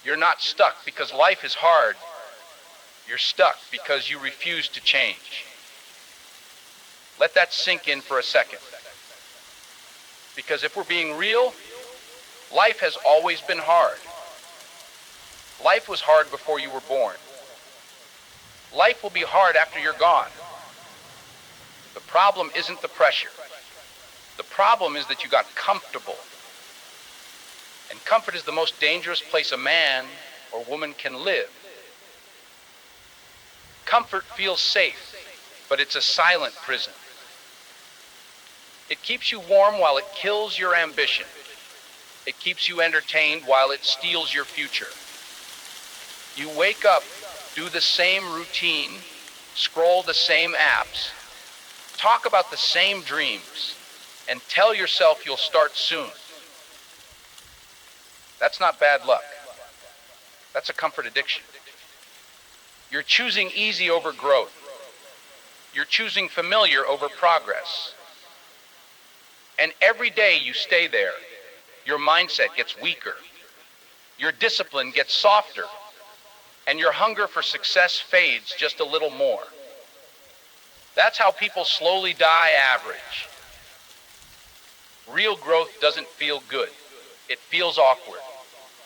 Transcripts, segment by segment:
You're not stuck because life is hard. You're stuck because you refuse to change. Let that sink in for a second. Because if we're being real, life has always been hard. Life was hard before you were born. Life will be hard after you're gone. The problem isn't the pressure. The problem is that you got comfortable. And comfort is the most dangerous place a man or woman can live. Comfort feels safe, but it's a silent prison. It keeps you warm while it kills your ambition. It keeps you entertained while it steals your future. You wake up, do the same routine, scroll the same apps, talk about the same dreams, and tell yourself you'll start soon. That's not bad luck. That's a comfort addiction. You're choosing easy over growth. You're choosing familiar over progress. And every day you stay there, your mindset gets weaker. Your discipline gets softer. And your hunger for success fades just a little more. That's how people slowly die average. Real growth doesn't feel good. It feels awkward.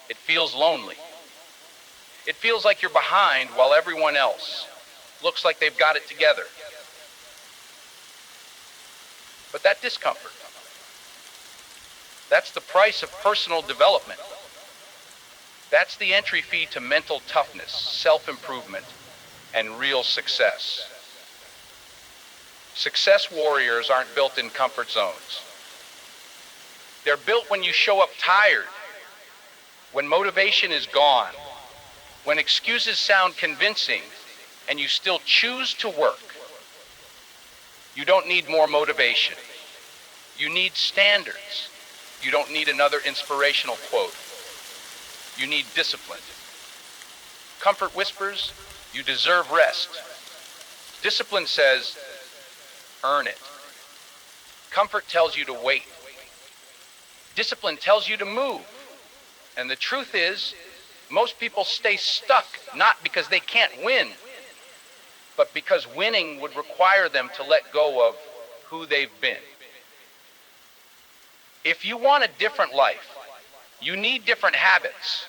It feels lonely. It feels like you're behind while everyone else looks like they've got it together. But that discomfort, that's the price of personal development. That's the entry fee to mental toughness, self-improvement, and real success. Success warriors aren't built in comfort zones. They're built when you show up tired, when motivation is gone, when excuses sound convincing, and you still choose to work. You don't need more motivation. You need standards. You don't need another inspirational quote. You need discipline. Comfort whispers, you deserve rest. Discipline says, earn it. Comfort tells you to wait. Discipline tells you to move. And the truth is, most people stay stuck not because they can't win, but because winning would require them to let go of who they've been. If you want a different life, you need different habits.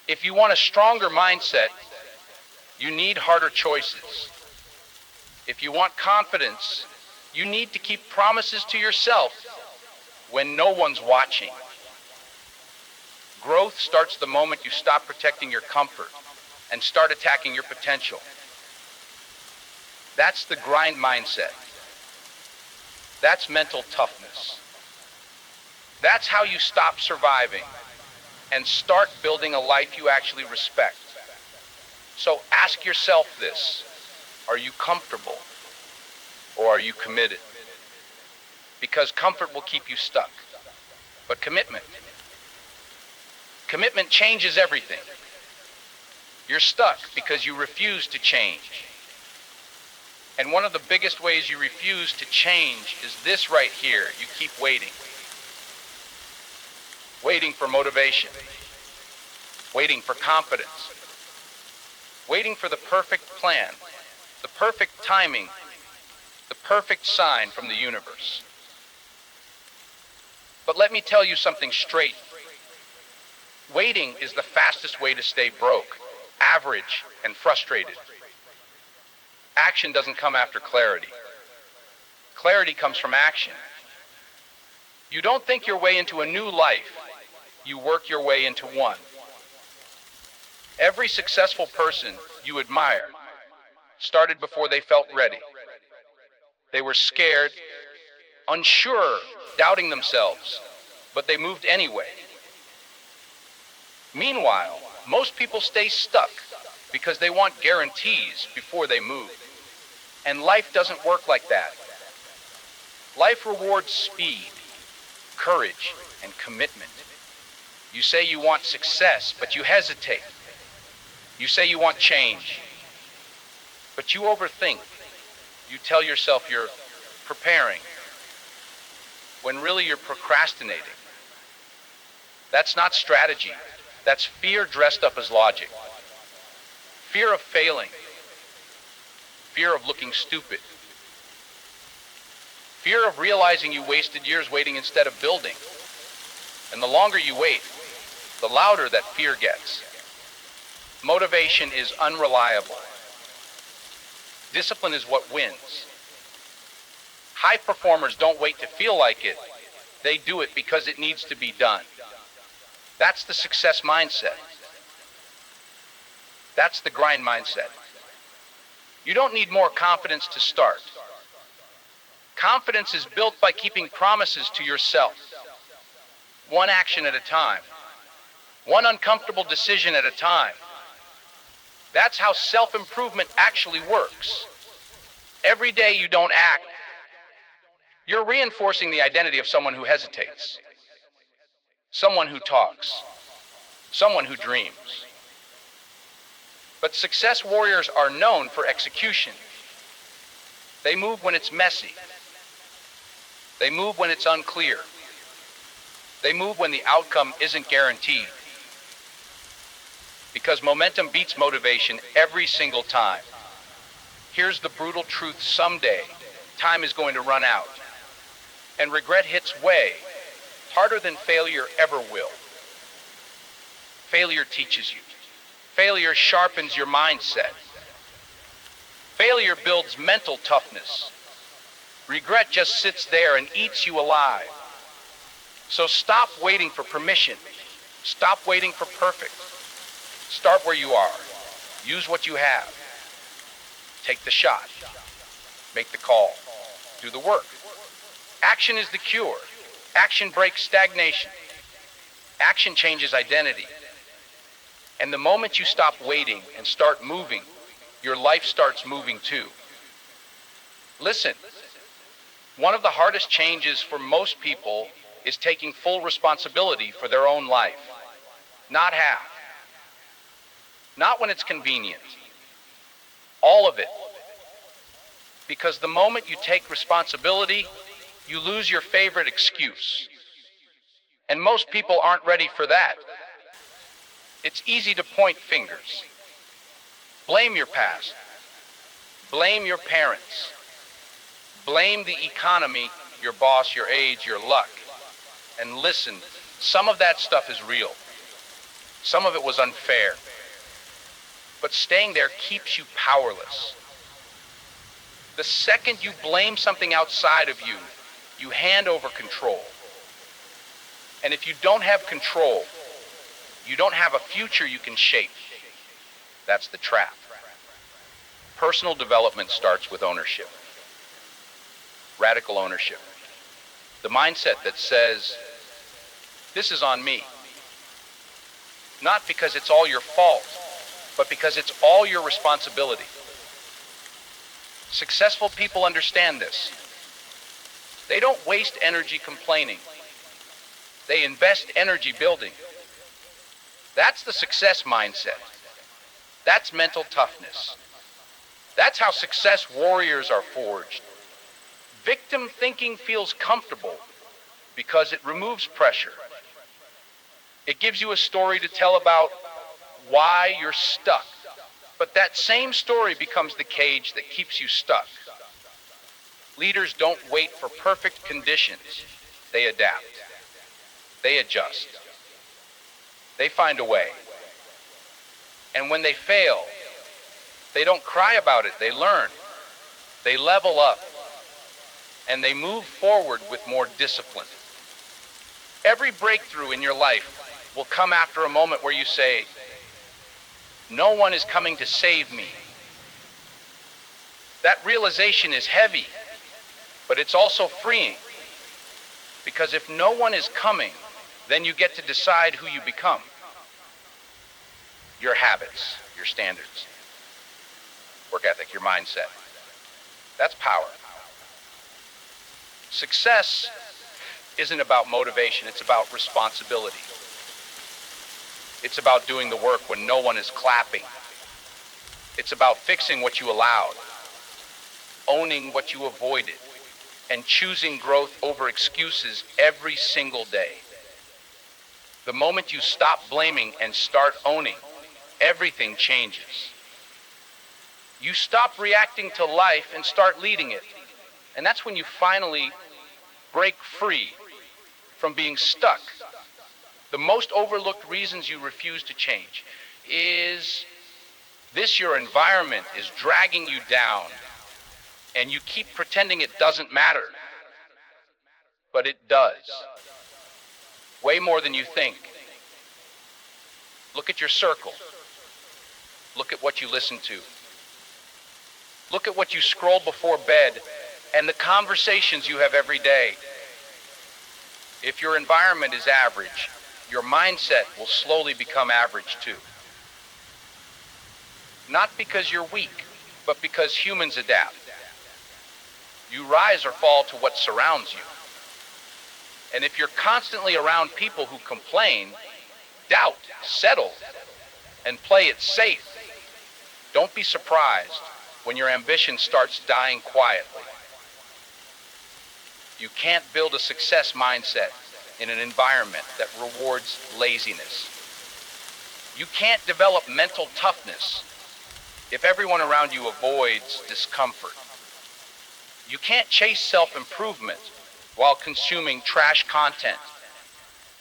If you want a stronger mindset, you need harder choices. If you want confidence, you need to keep promises to yourself when no one's watching. Growth starts the moment you stop protecting your comfort and start attacking your potential. That's the grind mindset. That's mental toughness. That's how you stop surviving and start building a life you actually respect. So ask yourself this: are you comfortable or are you committed? Because comfort will keep you stuck. But commitment changes everything. You're stuck because you refuse to change. And one of the biggest ways you refuse to change is this right here. You keep waiting. Waiting for motivation. Waiting for confidence. Waiting for the perfect plan, the perfect timing, the perfect sign from the universe. But let me tell you something straight. Waiting is the fastest way to stay broke, average, and frustrated. Action doesn't come after clarity. Clarity comes from action. You don't think your way into a new life. You work your way into one. Every successful person you admire started before they felt ready. They were scared, unsure, doubting themselves, but they moved anyway. Meanwhile, most people stay stuck because they want guarantees before they move. And life doesn't work like that. Life rewards speed, courage, and commitment. You say you want success, but you hesitate. You say you want change, but you overthink. You tell yourself you're preparing, when really you're procrastinating. That's not strategy. That's fear dressed up as logic. Fear of failing. Fear of looking stupid. Fear of realizing you wasted years waiting instead of building. And the longer you wait, the louder that fear gets. Motivation is unreliable. Discipline is what wins. High performers don't wait to feel like it. They do it because it needs to be done. That's the success mindset. That's the grind mindset. You don't need more confidence to start. Confidence is built by keeping promises to yourself. One action at a time. One uncomfortable decision at a time. That's how self-improvement actually works. Every day you don't act, you're reinforcing the identity of someone who hesitates, someone who talks, someone who dreams. But success warriors are known for execution. They move when it's messy. They move when it's unclear. They move when the outcome isn't guaranteed. Because momentum beats motivation every single time. Here's the brutal truth: someday, time is going to run out. And regret hits way harder than failure ever will. Failure teaches you. Failure sharpens your mindset. Failure builds mental toughness. Regret just sits there and eats you alive. So stop waiting for permission. Stop waiting for perfect. Start where you are. Use what you have. Take the shot. Make the call. Do the work. Action is the cure. Action breaks stagnation. Action changes identity. And the moment you stop waiting and start moving, your life starts moving too. Listen, one of the hardest changes for most people is taking full responsibility for their own life. Not half. Not when it's convenient. All of it. Because the moment you take responsibility, you lose your favorite excuse. And most people aren't ready for that. It's easy to point fingers. Blame your past. Blame your parents. Blame the economy, your boss, your age, your luck. And listen, some of that stuff is real. Some of it was unfair. But staying there keeps you powerless. The second you blame something outside of you, you hand over control. And if you don't have control, you don't have a future you can shape. That's the trap. Personal development starts with ownership. Radical ownership. The mindset that says, this is on me. Not because it's all your fault, but because it's all your responsibility. Successful people understand this. They don't waste energy complaining. They invest energy building. That's the success mindset. That's mental toughness. That's how success warriors are forged. Victim thinking feels comfortable because it removes pressure. It gives you a story to tell about why you're stuck. But that same story becomes the cage that keeps you stuck. Leaders don't wait for perfect conditions. They adapt. They adjust. They find a way. And when they fail, they don't cry about it. They learn. They level up. And they move forward with more discipline. Every breakthrough in your life will come after a moment where you say, no one is coming to save me. That realization is heavy, but it's also freeing. Because if no one is coming, then you get to decide who you become. Your habits, your standards, work ethic, your mindset. That's power. Success isn't about motivation, it's about responsibility. It's about doing the work when no one is clapping. It's about fixing what you allowed, owning what you avoided, and choosing growth over excuses every single day. The moment you stop blaming and start owning, everything changes. You stop reacting to life and start leading it. And that's when you finally break free from being stuck. The most overlooked reasons you refuse to change is this: your environment is dragging you down, and you keep pretending it doesn't matter. But it does. Way more than you think. Look at your circle. Look at what you listen to. Look at what you scroll before bed and the conversations you have every day. If your environment is average, your mindset will slowly become average too. Not because you're weak, but because humans adapt. You rise or fall to what surrounds you. And if you're constantly around people who complain, doubt, settle, and play it safe, don't be surprised when your ambition starts dying quietly. You can't build a success mindset in an environment that rewards laziness. You can't develop mental toughness if everyone around you avoids discomfort. You can't chase self-improvement while consuming trash content,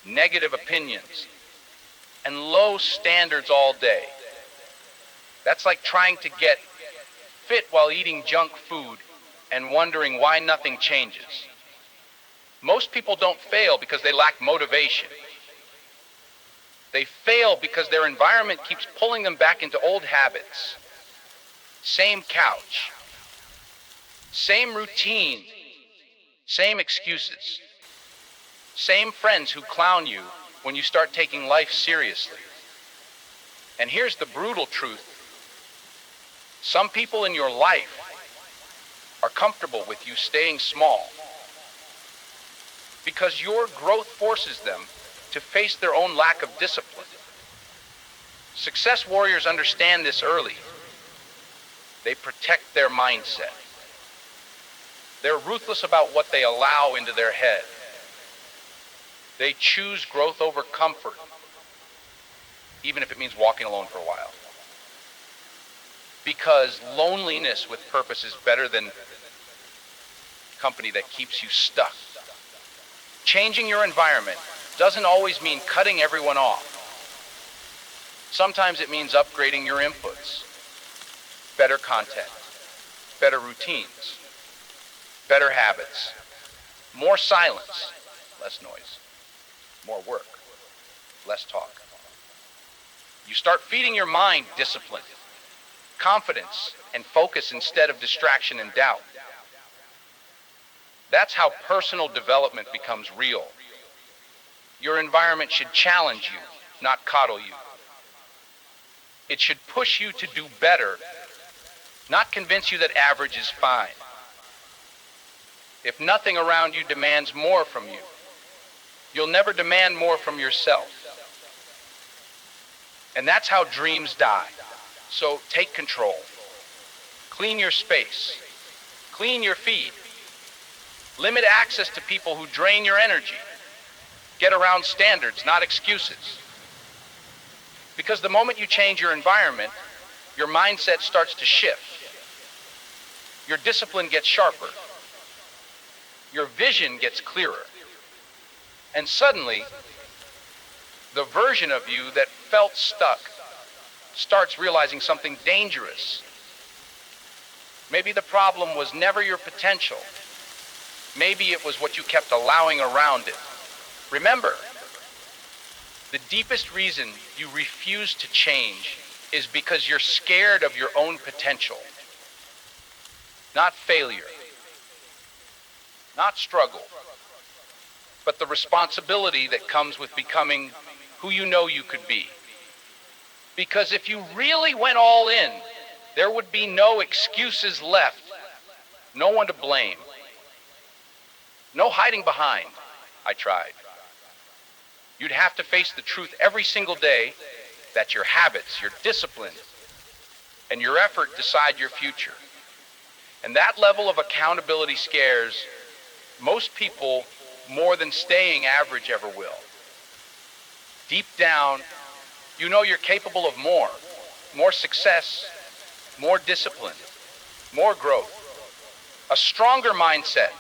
negative opinions, and low standards all day. That's like trying to get fit while eating junk food and wondering why nothing changes. Most people don't fail because they lack motivation. They fail because their environment keeps pulling them back into old habits. Same couch, same routine, same excuses, same friends who clown you when you start taking life seriously. And here's the brutal truth. Some people in your life are comfortable with you staying small because your growth forces them to face their own lack of discipline. Success warriors understand this early. They protect their mindset. They're ruthless about what they allow into their head. They choose growth over comfort, even if it means walking alone for a while. Because loneliness with purpose is better than company that keeps you stuck. Changing your environment doesn't always mean cutting everyone off. Sometimes it means upgrading your inputs. Better content, better routines, better habits, more silence, less noise, more work, less talk. You start feeding your mind discipline, confidence, and focus instead of distraction and doubt. That's how personal development becomes real. Your environment should challenge you, not coddle you. It should push you to do better, not convince you that average is fine. If nothing around you demands more from you, you'll never demand more from yourself. And that's how dreams die. So take control. Clean your space. Clean your feed. Limit access to people who drain your energy. Get around standards, not excuses. Because the moment you change your environment, your mindset starts to shift. Your discipline gets sharper. Your vision gets clearer. And suddenly, the version of you that felt stuck starts realizing something dangerous. Maybe the problem was never your potential. Maybe it was what you kept allowing around it. Remember, the deepest reason you refuse to change is because you're scared of your own potential. Not failure, not struggle, but the responsibility that comes with becoming who you know you could be. Because if you really went all in, there would be no excuses left, no one to blame, no hiding behind, "I tried." You'd have to face the truth every single day that your habits, your discipline, and your effort decide your future. And that level of accountability scares most people more than staying average ever will. Deep down, you know you're capable of more success, more discipline, more growth, a stronger mindset,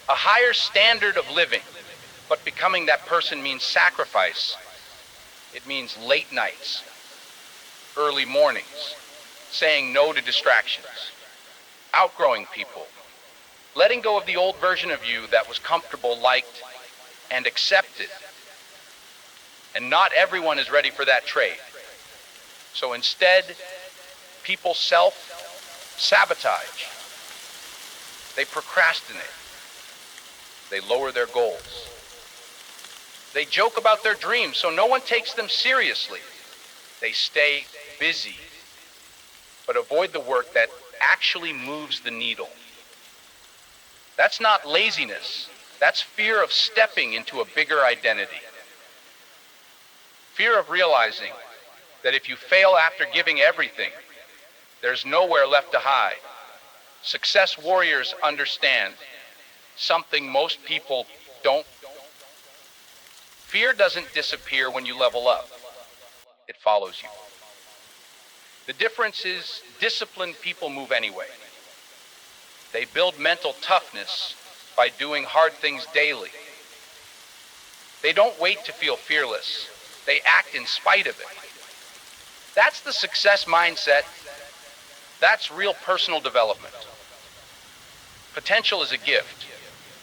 a higher standard of living. But becoming that person means sacrifice. It means late nights, early mornings, saying no to distractions, outgrowing people, letting go of the old version of you that was comfortable, liked, and accepted. And not everyone is ready for that trade. So instead, people self-sabotage. They procrastinate. They lower their goals. They joke about their dreams so no one takes them seriously. They stay busy, but avoid the work that actually moves the needle. That's not laziness. That's fear of stepping into a bigger identity. Fear of realizing that if you fail after giving everything, there's nowhere left to hide. Success warriors understand something most people don't. Fear doesn't disappear when you level up. It follows you. The difference is disciplined people move anyway. They build mental toughness by doing hard things daily. They don't wait to feel fearless. They act in spite of it. That's the success mindset. That's real personal development. Potential is a gift,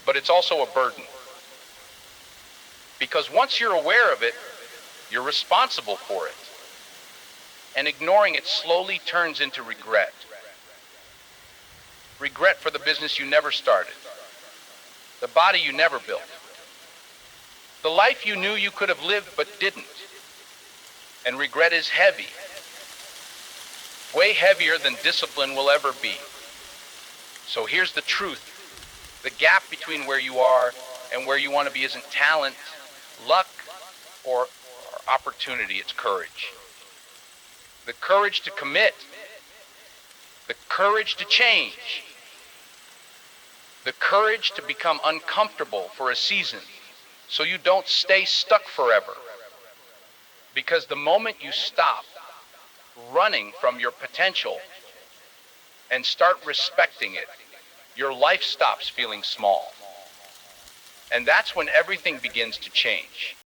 but it's also a burden. Because once you're aware of it, you're responsible for it. And ignoring it slowly turns into regret. Regret for the business you never started, the body you never built, the life you knew you could have lived but didn't. And regret is heavy, way heavier than discipline will ever be. So here's the truth. The gap between where you are and where you want to be isn't talent, luck, or opportunity. It's courage. The courage to commit. The courage to change. The courage to become uncomfortable for a season so you don't stay stuck forever. Because the moment you stop running from your potential and start respecting it, your life stops feeling small. And that's when everything begins to change.